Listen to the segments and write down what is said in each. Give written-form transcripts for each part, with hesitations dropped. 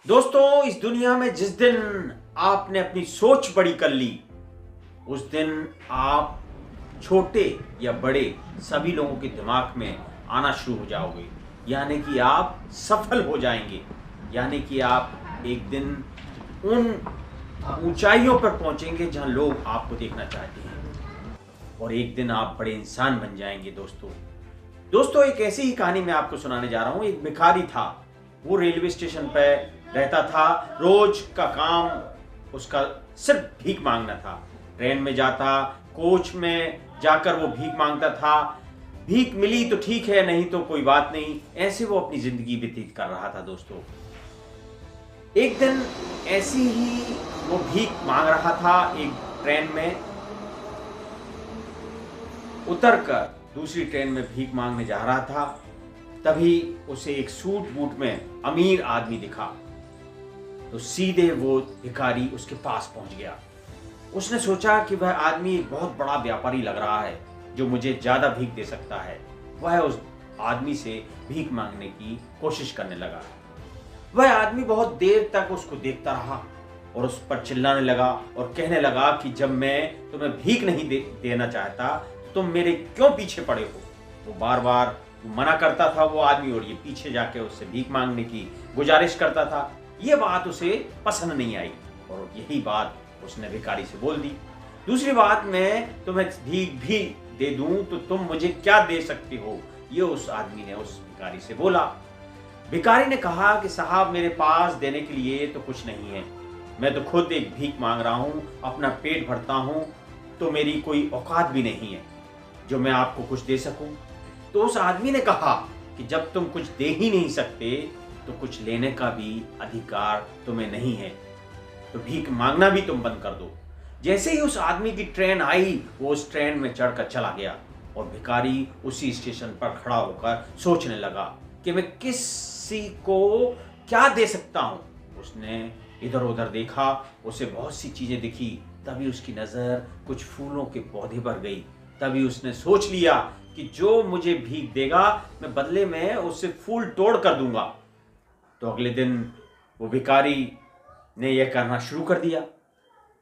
दोस्तों, इस दुनिया में जिस दिन आपने अपनी सोच बड़ी कर ली, उस दिन आप छोटे या बड़े सभी लोगों के दिमाग में आना शुरू हो जाओगे। यानी कि आप सफल हो जाएंगे। यानी कि आप एक दिन उन ऊंचाइयों पर पहुंचेंगे जहां लोग आपको देखना चाहते हैं, और एक दिन आप बड़े इंसान बन जाएंगे। दोस्तों, एक ऐसी ही कहानी मैं आपको सुनाने जा रहा हूं। एक भिखारी था। वो रेलवे स्टेशन पर रहता था। रोज का काम उसका सिर्फ भीख मांगना था। ट्रेन में जाता, कोच में जाकर वो भीख मांगता था। भीख मिली तो ठीक है, नहीं तो कोई बात नहीं। ऐसे वो अपनी जिंदगी व्यतीत कर रहा था। दोस्तों, एक दिन ऐसी ही वो भीख मांग रहा था। एक ट्रेन में उतरकर दूसरी ट्रेन में भीख मांगने जा रहा था। तभी उसे एक सूट बूट में अमीर आदमी दिखा, तो सीधे वो भिखारी उसके पास पहुंच गया। उसने सोचा कि वह आदमी एक बहुत बड़ा व्यापारी लग रहा है जो मुझे ज्यादा भीख दे सकता है। वह उस आदमी से भीख मांगने की कोशिश करने लगा। वह आदमी बहुत देर तक उसको देखता रहा और उस पर चिल्लाने लगा और कहने लगा कि जब मैं तुम्हें भीख नहीं देना चाहता तो तुम मेरे क्यों पीछे पड़े हो। वो बार बार मना करता था वो आदमी, और ये पीछे जाके उससे भीख मांगने की गुजारिश करता था। ये बात उसे पसंद नहीं आई और यही बात उसने भिखारी से बोल दी। दूसरी बात, मैं तुम्हें भीख भी दे दूं तो तुम मुझे क्या दे सकते हो, ये उस आदमी ने उस भिखारी से बोला। भिखारी ने कहा कि साहब, मेरे पास देने के लिए तो कुछ नहीं है। मैं तो खुद एक भीख मांग रहा हूं, अपना पेट भरता हूं, तो मेरी कोई औकात भी नहीं है जो मैं आपको कुछ दे सकूं। तो उस आदमी ने कहा कि जब तुम कुछ दे ही नहीं सकते तो कुछ लेने का भी अधिकार तुम्हें नहीं है, तो भीख मांगना भी तुम बंद कर दो। जैसे ही उस आदमी की ट्रेन आई, वो उस ट्रेन में चढ़कर चला गया और भिखारी उसी स्टेशन पर खड़ा होकर सोचने लगा कि मैं किसी को क्या दे सकता हूं। उसने इधर उधर देखा, उसे बहुत सी चीजें दिखी। तभी उसकी नजर कुछ फूलों के पौधे पर गई। तभी उसने सोच लिया कि जो मुझे भीख देगा, मैं बदले में उससे फूल तोड़ कर दूंगा। तो अगले दिन वो भिखारी ने यह करना शुरू कर दिया।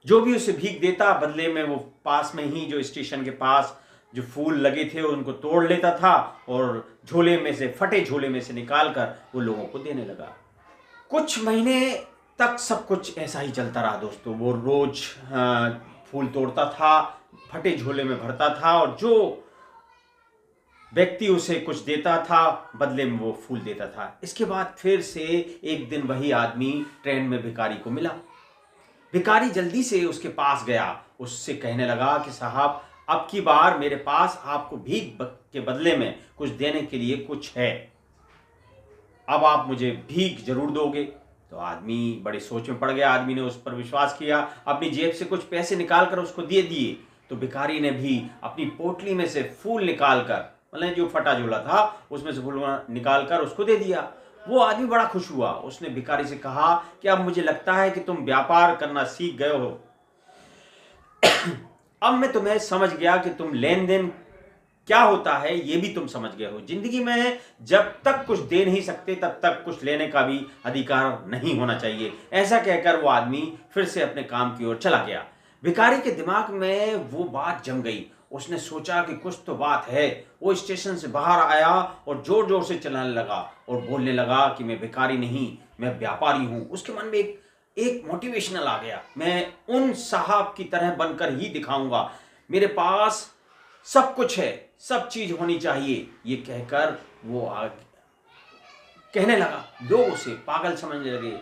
जो भी उसे भीख देता, बदले में वो पास में ही जो स्टेशन के पास जो फूल लगे थे उनको तोड़ लेता था और फटे झोले में से निकाल कर वो लोगों को देने लगा। कुछ महीने तक सब कुछ ऐसा ही चलता रहा। दोस्तों, वो रोज फूल तोड़ता था, फटे झोले में भरता था, और जो व्यक्ति उसे कुछ देता था बदले में वो फूल देता था। इसके बाद फिर से एक दिन वही आदमी ट्रेन में भिखारी को मिला। भिखारी जल्दी से उसके पास गया, उससे कहने लगा कि साहब, अब की बार मेरे पास आपको भीख के बदले में कुछ देने के लिए कुछ है। अब आप मुझे भीख जरूर दोगे। तो आदमी बड़े सोच में पड़ गया। आदमी ने उस पर विश्वास किया, अपनी जेब से कुछ पैसे निकालकर उसको दे दिए। तो भिखारी ने भी अपनी पोटली में से फूल निकालकर, मतलब जो फटा झोला था उसमें से फूल निकालकर उसको दे दिया। वो आदमी बड़ा खुश हुआ। उसने भिखारी से कहा कि अब मुझे लगता है कि तुम व्यापार करना सीख गए हो। अब मैं तुम्हें समझ गया कि तुम लेन देन क्या होता है ये भी तुम समझ गए हो। जिंदगी में जब तक कुछ दे नहीं सकते तब तक कुछ लेने का भी अधिकार नहीं होना चाहिए। ऐसा कहकर वो आदमी फिर से अपने काम की ओर चला गया। भिखारी के दिमाग में वो बात जम गई। उसने सोचा कि कुछ तो बात है। वो स्टेशन से बाहर आया और जोर जोर से चलाने लगा और बोलने लगा कि मैं भिखारी नहीं, मैं व्यापारी हूं। उसके मन में एक मोटिवेशनल आ गया, मैं उन साहब की तरह बनकर ही दिखाऊंगा, मेरे पास सब कुछ है, सब चीज होनी चाहिए। ये कहकर वो कहने लगा। लोग उसे पागल समझने लगे।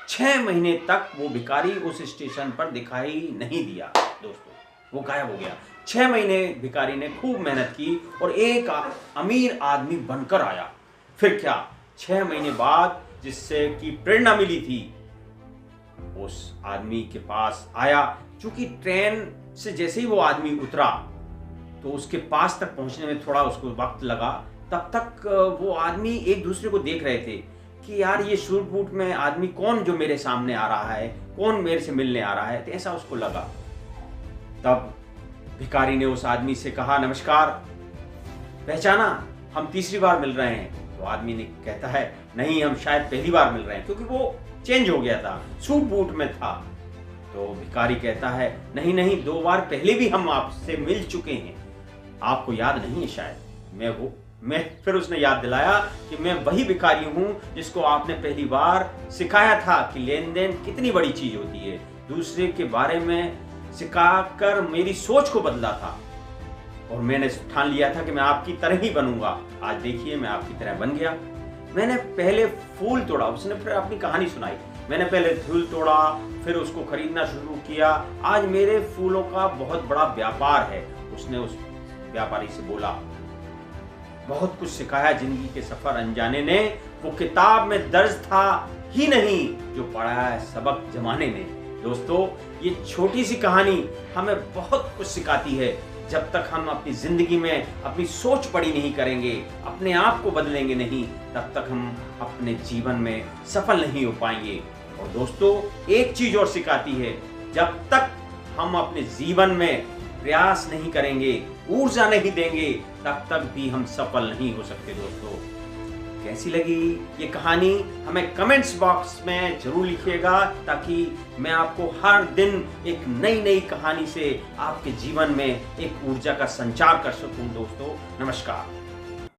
6 महीने तक वो भिखारी उस स्टेशन पर दिखाई नहीं दिया। दोस्तों, वो गायब हो गया। 6 महीने भिखारी ने खूब मेहनत की और एक अमीर आदमी बनकर आया। फिर क्या, 6 महीने बाद जिससे की प्रेरणा मिली थी, उस आदमी के पास आया। चूंकि ट्रेन से जैसे ही वो आदमी उतरा तो उसके पास तक पहुंचने में थोड़ा उसको वक्त लगा। तब तक वो आदमी एक दूसरे को देख रहे थे कि यार, ये सूट बूट में आदमी कौन जो मेरे सामने आ रहा है, कौन मेरे से मिलने आ रहा है, तो ऐसा उसको लगा। तब भिखारी ने उस आदमी से कहा, नमस्कार, पहचाना, हम तीसरी बार मिल रहे हैं। तो आदमी ने कहता है, नहीं, हम शायद पहली बार मिल रहे हैं, क्योंकि वो चेंज हो गया था, सूट बूट में था। तो भिखारी कहता है, नहीं नहीं, 2 बार पहले भी हम आपसे मिल चुके हैं, आपको याद नहीं है शायद। फिर उसने याद दिलाया कि मैं वही भिखारी हूं जिसको आपने पहली बार सिखाया था कि लेन देन कितनी बड़ी चीज होती है, दूसरे के बारे में सिखाकर मेरी सोच को बदला था और मैंने ठान लिया था कि मैं आपकी तरह ही बनूंगा। आज देखिए मैं आपकी तरह बन गया। मैंने पहले फूल तोड़ा, उसने फिर अपनी कहानी सुनाई। मैंने पहले फूल तोड़ा, फिर उसको खरीदना शुरू किया। आज मेरे फूलों का बहुत बड़ा व्यापार है। उसने उस व्यापारी से बोला, बहुत कुछ सिखाया जिंदगी के सफर अनजाने ने, वो किताब में दर्ज था ही नहीं जो पढ़ा है सबक जमाने ने। दोस्तों, ये छोटी सी कहानी हमें बहुत कुछ सिखाती है। जब तक हम अपनी जिंदगी में अपनी सोच बड़ी नहीं करेंगे, अपने आप को बदलेंगे नहीं, तब तक हम अपने जीवन में सफल नहीं हो पाएंगे। और दोस्तों, एक चीज और सिखाती है, जब तक हम अपने जीवन में प्रयास नहीं करेंगे, ऊर्जा नहीं देंगे, तब तक भी हम सफल नहीं हो सकते। दोस्तों, कैसी लगी ये कहानी हमें कमेंट्स बॉक्स में जरूर लिखिएगा, ताकि मैं आपको हर दिन एक नई नई कहानी से आपके जीवन में एक ऊर्जा का संचार कर सकूं। दोस्तों, नमस्कार।